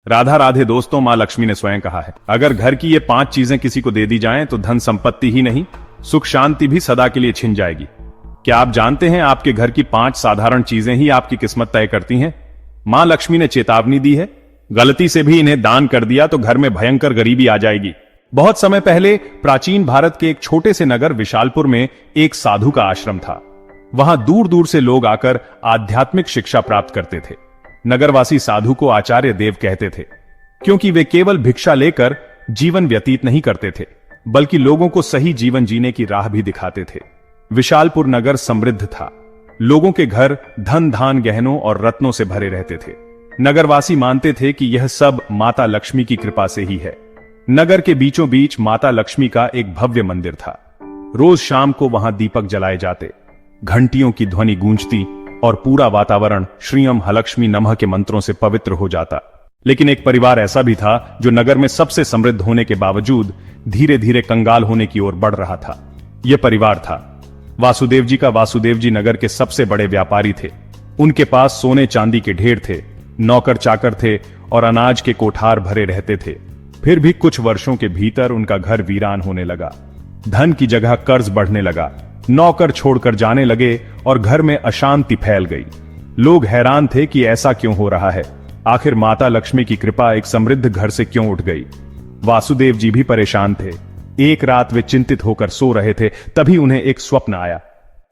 राधा राधे दोस्तों, मां लक्ष्मी ने स्वयं कहा है, अगर घर की ये 5 चीजें किसी को दे दी जाएं तो धन संपत्ति ही नहीं, सुख शांति भी सदा के लिए छिन जाएगी। क्या आप जानते हैं आपके घर की 5 साधारण चीजें ही आपकी किस्मत तय करती हैं? मां लक्ष्मी ने चेतावनी दी है, गलती से भी इन्हें दान कर दिया तो घर में भयंकर गरीबी आ जाएगी। बहुत समय पहले प्राचीन भारत के एक छोटे से नगर विशालपुर में एक साधु का आश्रम था। वहां दूर दूर से लोग आकर आध्यात्मिक शिक्षा प्राप्त करते थे। नगरवासी साधु को आचार्य देव कहते थे, क्योंकि वे केवल भिक्षा लेकर जीवन व्यतीत नहीं करते थे, बल्कि लोगों को सही जीवन जीने की राह भी दिखाते थे। विशालपुर नगर समृद्ध था। लोगों के घर धन धान गहनों और रत्नों से भरे रहते थे। नगरवासी मानते थे कि यह सब माता लक्ष्मी की कृपा से ही है। नगर के बीचों बीच माता लक्ष्मी का एक भव्य मंदिर था। रोज शाम को वहां दीपक जलाए जाते, घंटियों की ध्वनि गूंजती और पूरा वातावरण श्रीयम हलक्ष्मी नमः के मंत्रों से पवित्र हो जाता। लेकिन एक परिवार ऐसा भी था जो नगर में सबसे समृद्ध होने के बावजूद धीरे धीरे कंगाल होने की ओर बढ़ रहा था। यह परिवार था वासुदेव जी का। वासुदेव जी नगर के सबसे बड़े व्यापारी थे। उनके पास सोने चांदी के ढेर थे, नौकर चाकर थे और अनाज के कोठार भरे रहते थे। फिर भी कुछ वर्षों के भीतर उनका घर वीरान होने लगा। धन की जगह कर्ज बढ़ने लगा, नौकर छोड़कर जाने लगे और घर में अशांति फैल गई। लोग हैरान थे कि ऐसा क्यों हो रहा है। आखिर माता लक्ष्मी की कृपा एक समृद्ध घर से क्यों उठ गई? वासुदेव जी भी परेशान थे। एक रात वे चिंतित होकर सो रहे थे, तभी उन्हें एक स्वप्न आया।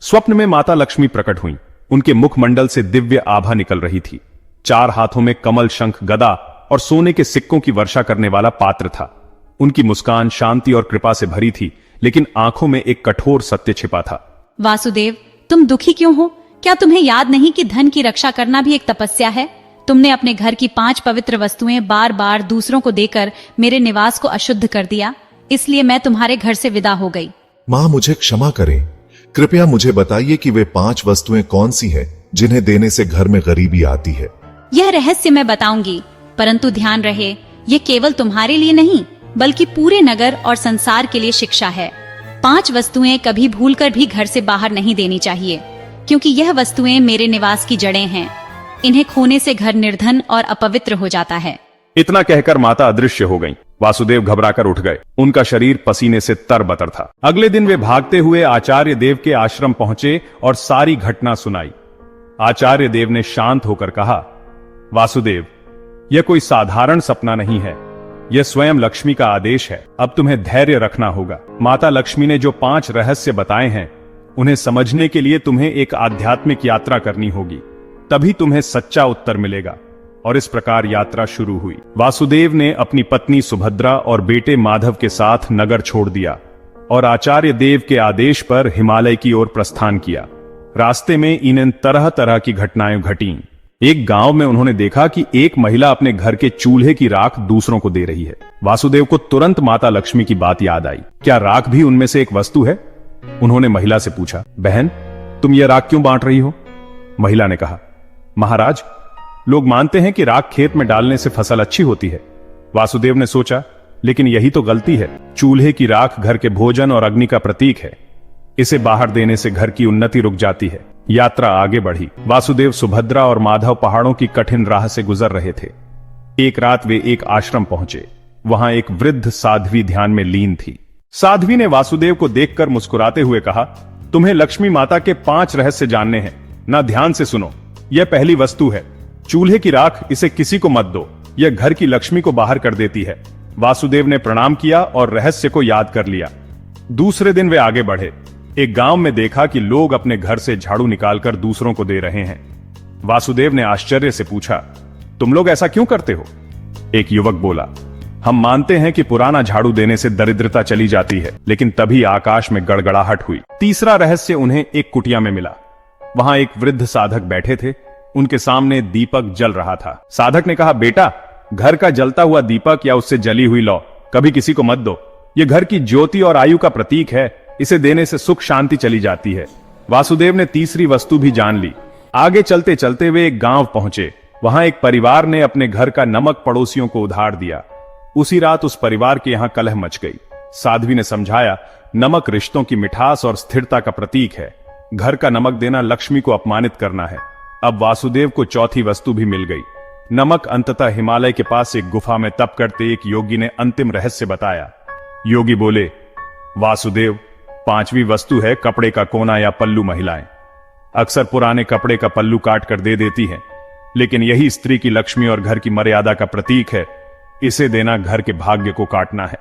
स्वप्न में माता लक्ष्मी प्रकट हुई। उनके मुखमंडल से दिव्य आभा निकल रही थी। 4 हाथों में कमल, शंख, गदा और सोने के सिक्कों की वर्षा करने वाला पात्र था। उनकी मुस्कान शांति और कृपा से भरी थी, लेकिन आंखों में एक कठोर सत्य छिपा था। वासुदेव, तुम दुखी क्यों हो? क्या तुम्हें याद नहीं कि धन की रक्षा करना भी एक तपस्या है? तुमने अपने घर की 5 पवित्र वस्तुएं बार बार दूसरों को देकर मेरे निवास को अशुद्ध कर दिया, इसलिए मैं तुम्हारे घर से विदा हो गई। माँ, मुझे क्षमा करें। कृपया मुझे बताइए कि वे 5 वस्तुएं कौन सी हैं जिन्हें देने से घर में गरीबी आती है। यह रहस्य मैं बताऊंगी, परंतु ध्यान रहे, ये केवल तुम्हारे लिए नहीं बल्कि पूरे नगर और संसार के लिए शिक्षा है। 5 वस्तुएं कभी भूलकर भी घर से बाहर नहीं देनी चाहिए, क्योंकि यह वस्तुएं मेरे निवास की जड़ें हैं। इन्हें खोने से घर निर्धन और अपवित्र हो जाता है। इतना कहकर माता अदृश्य हो गईं। वासुदेव घबराकर उठ गए। उनका शरीर पसीने से तरबतर था। अगले दिन वे भागते हुए आचार्य देव के आश्रम पहुंचे और सारी घटना सुनाई। आचार्य देव ने शांत होकर कहा, वासुदेव, यह कोई साधारण सपना नहीं है, यह स्वयं लक्ष्मी का आदेश है। अब तुम्हें धैर्य रखना होगा। माता लक्ष्मी ने जो 5 रहस्य बताए हैं, उन्हें समझने के लिए तुम्हें एक आध्यात्मिक यात्रा करनी होगी, तभी तुम्हें सच्चा उत्तर मिलेगा। और इस प्रकार यात्रा शुरू हुई। वासुदेव ने अपनी पत्नी सुभद्रा और बेटे माधव के साथ नगर छोड़ दिया और आचार्य देव के आदेश पर हिमालय की ओर प्रस्थान किया। रास्ते में इन्हें तरह तरह की घटनाएं घटीं। एक गांव में उन्होंने देखा कि एक महिला अपने घर के चूल्हे की राख दूसरों को दे रही है। वासुदेव को तुरंत माता लक्ष्मी की बात याद आई। क्या राख भी उनमें से एक वस्तु है? उन्होंने महिला से पूछा, बहन, तुम यह राख क्यों बांट रही हो? महिला ने कहा, महाराज, लोग मानते हैं कि राख खेत में डालने से फसल अच्छी होती है। वासुदेव ने सोचा, लेकिन यही तो गलती है। चूल्हे की राख घर के भोजन और अग्नि का प्रतीक है। इसे बाहर देने से घर की उन्नति रुक जाती है। यात्रा आगे बढ़ी। वासुदेव, सुभद्रा और माधव पहाड़ों की कठिन राह से गुजर रहे थे। एक रात वे एक आश्रम पहुंचे। वहां एक वृद्ध साध्वी ध्यान में लीन थी। साध्वी ने वासुदेव को देखकर मुस्कुराते हुए कहा, तुम्हें लक्ष्मी माता के 5 रहस्य जानने हैं ना? ध्यान से सुनो। यह पहली वस्तु है, चूल्हे की राख। इसे किसी को मत दो, यह घर की लक्ष्मी को बाहर कर देती है। वासुदेव ने प्रणाम किया और रहस्य को याद कर लिया। दूसरे दिन वे आगे बढ़े। एक गांव में देखा कि लोग अपने घर से झाड़ू निकालकर दूसरों को दे रहे हैं। वासुदेव ने आश्चर्य से पूछा, तुम लोग ऐसा क्यों करते हो? एक युवक बोला, हम मानते हैं कि पुराना झाड़ू देने से दरिद्रता चली जाती है। लेकिन तभी आकाश में गड़गड़ाहट हुई। तीसरा रहस्य उन्हें एक कुटिया में मिला। वहां एक वृद्ध साधक बैठे थे। उनके सामने दीपक जल रहा था। साधक ने कहा, बेटा, घर का जलता हुआ दीपक या उससे जली हुई लौ कभी किसी को मत दो। यह घर की ज्योति और आयु का प्रतीक है। इसे देने से सुख शांति चली जाती है। वासुदेव ने तीसरी वस्तु भी जान ली। आगे चलते चलते वे एक गांव पहुंचे। वहां एक परिवार ने अपने घर का नमक पड़ोसियों को उधार दिया। उसी रात उस परिवार के यहां कलह मच गई। साध्वी ने समझाया, नमक रिश्तों की मिठास और स्थिरता का प्रतीक है। घर का नमक देना लक्ष्मी को अपमानित करना है। अब वासुदेव को चौथी वस्तु भी मिल गई। नमक अंततः हिमालय के पास एक गुफा में तप करते एक योगी ने अंतिम रहस्य बताया। योगी बोले, वासुदेव, पांचवी वस्तु है कपड़े का कोना या पल्लू। महिलाएं अक्सर पुराने कपड़े का पल्लू काट कर दे देती हैं, लेकिन यही स्त्री की लक्ष्मी और घर की मर्यादा का प्रतीक है। इसे देना घर के भाग्य को काटना है।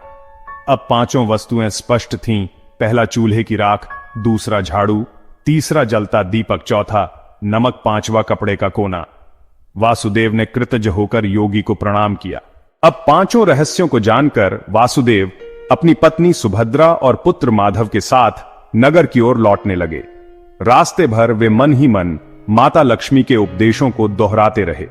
अब पांचों वस्तुएं स्पष्ट थीं। पहला चूल्हे की राख, दूसरा झाड़ू, तीसरा जलता दीपक, चौथा नमक, पांचवा कपड़े का कोना। वासुदेव ने कृतज्ञ होकर योगी को प्रणाम किया। अब पांचों रहस्यों को जानकर वासुदेव अपनी पत्नी सुभद्रा और पुत्र माधव के साथ नगर की ओर लौटने लगे। रास्ते भर वे मन ही मन माता लक्ष्मी के उपदेशों को दोहराते रहे।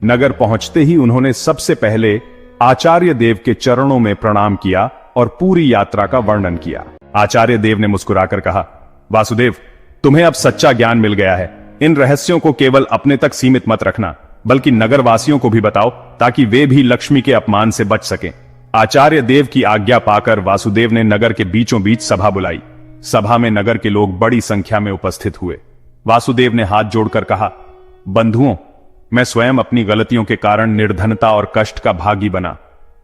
नगर पहुंचते ही उन्होंने सबसे पहले आचार्य देव के चरणों में प्रणाम किया और पूरी यात्रा का वर्णन किया। आचार्य देव ने मुस्कुराकर कहा, वासुदेव, तुम्हें अब सच्चा ज्ञान मिल गया है। इन रहस्यों को केवल अपने तक सीमित मत रखना, बल्कि नगरवासियों को भी बताओ, ताकि वे भी लक्ष्मी के अपमान से बच सकें। आचार्य देव की आज्ञा पाकर वासुदेव ने नगर के बीचों बीच सभा बुलाई। सभा में नगर के लोग बड़ी संख्या में उपस्थित हुए। वासुदेव ने हाथ जोड़कर कहा, बंधुओं, मैं स्वयं अपनी गलतियों के कारण निर्धनता और कष्ट का भागी बना।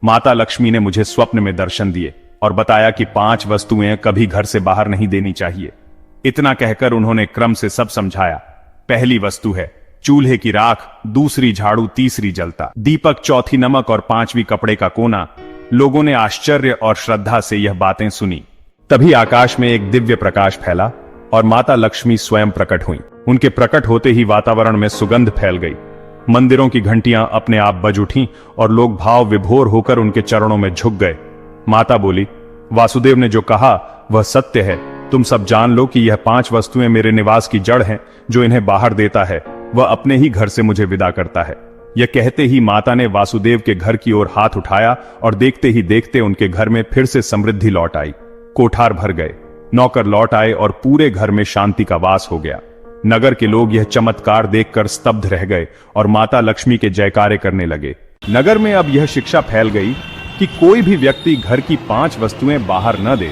माता लक्ष्मी ने मुझे स्वप्न में दर्शन दिए और बताया कि 5 वस्तुएं कभी घर से बाहर नहीं देनी चाहिए। इतना कहकर उन्होंने क्रम से सब समझाया। पहली वस्तु है चूल्हे की राख, दूसरी झाड़ू, तीसरी जलता दीपक, चौथी नमक और 5वीं कपड़े का कोना। लोगों ने आश्चर्य और श्रद्धा से यह बातें सुनी। तभी आकाश में एक दिव्य प्रकाश फैला और माता लक्ष्मी स्वयं प्रकट हुई। उनके प्रकट होते ही वातावरण में सुगंध फैल गई। मंदिरों की घंटियां अपने आप बज उठीं और लोग भाव विभोर होकर उनके चरणों में झुक गए। माता बोली, वासुदेव ने जो कहा वह सत्य है। तुम सब जान लो कि यह 5 वस्तुएं मेरे निवास की जड़ हैं। जो इन्हें बाहर देता है वह अपने ही घर से मुझे विदा करता है। यह कहते ही माता ने वासुदेव के घर की ओर हाथ उठाया और देखते ही देखते उनके घर में फिर से समृद्धि लौट आई। कोठार भर गए, नौकर लौट आए और पूरे घर में शांति का वास हो गया। नगर के लोग यह चमत्कार देखकर स्तब्ध रह गए और माता लक्ष्मी के जयकारे करने लगे। नगर में अब यह शिक्षा फैल गई कि कोई भी व्यक्ति घर की 5 वस्तुएं बाहर न दे।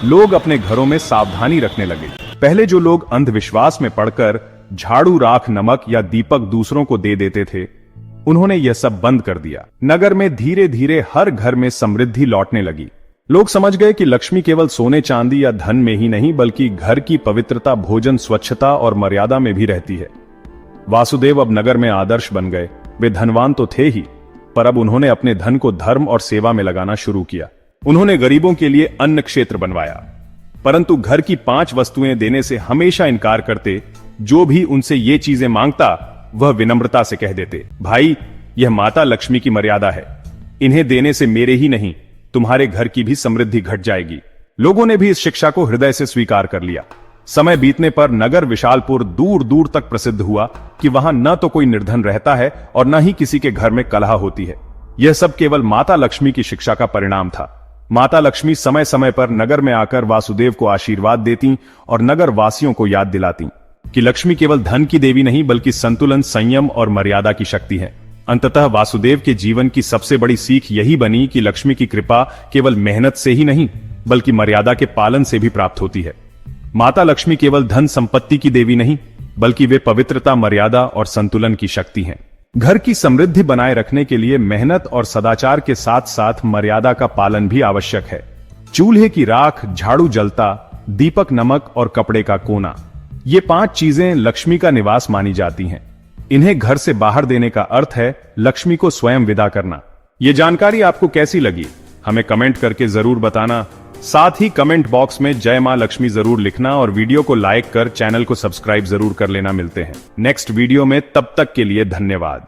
लोग अपने घरों में सावधानी रखने लगे। पहले जो लोग अंधविश्वास में पड़कर झाड़ू, राख, नमक या दीपक दूसरों को दे देते थे, उन्होंने यह सब बंद कर दिया। नगर में धीरे धीरे हर घर में समृद्धि लौटने लगी। लोग समझ गए कि लक्ष्मी केवल सोने चांदी या धन में ही नहीं, बल्कि घर की पवित्रता, भोजन, स्वच्छता और मर्यादा में भी रहती है। वासुदेव अब नगर में आदर्श बन गए। वे धनवान तो थे ही, पर अब उन्होंने अपने धन को धर्म और सेवा में लगाना शुरू किया। उन्होंने गरीबों के लिए अन्न क्षेत्र बनवाया, परंतु घर की 5 वस्तुएं देने से हमेशा इनकार करते। जो भी उनसे ये चीजें मांगता वह विनम्रता से कह देते, भाई, यह माता लक्ष्मी की मर्यादा है। इन्हें देने से मेरे ही नहीं, तुम्हारे घर की भी समृद्धि घट जाएगी। लोगों ने भी इस शिक्षा को हृदय से स्वीकार कर लिया। समय बीतने पर नगर विशालपुर दूर दूर तक प्रसिद्ध हुआ कि वहां न तो कोई निर्धन रहता है और न ही किसी के घर में कलह होती है। यह सब केवल माता लक्ष्मी की शिक्षा का परिणाम था। माता लक्ष्मी समय समय पर नगर में आकर वासुदेव को आशीर्वाद देती और नगर वासियों को याद दिलाती कि लक्ष्मी केवल धन की देवी नहीं, बल्कि संतुलन, संयम और मर्यादा की शक्ति है। अंततः वासुदेव के जीवन की सबसे बड़ी सीख यही बनी कि लक्ष्मी की कृपा केवल मेहनत से ही नहीं, बल्कि मर्यादा के पालन से भी प्राप्त होती है। माता लक्ष्मी केवल धन संपत्ति की देवी नहीं, बल्कि वे पवित्रता, मर्यादा और संतुलन की शक्ति हैं। घर की समृद्धि बनाए रखने के लिए मेहनत और सदाचार के साथ साथ मर्यादा का पालन भी आवश्यक है। चूल्हे की राख, झाड़ू जलता, दीपक, नमक और कपड़े का कोना, ये 5 चीजें लक्ष्मी का निवास मानी जाती हैं। इन्हें घर से बाहर देने का अर्थ है लक्ष्मी को स्वयं विदा करना। यह जानकारी आपको कैसी लगी, हमें कमेंट करके जरूर बताना। साथ ही कमेंट बॉक्स में जय मां लक्ष्मी जरूर लिखना और वीडियो को लाइक कर चैनल को सब्सक्राइब जरूर कर लेना। मिलते हैं नेक्स्ट वीडियो में, तब तक के लिए धन्यवाद।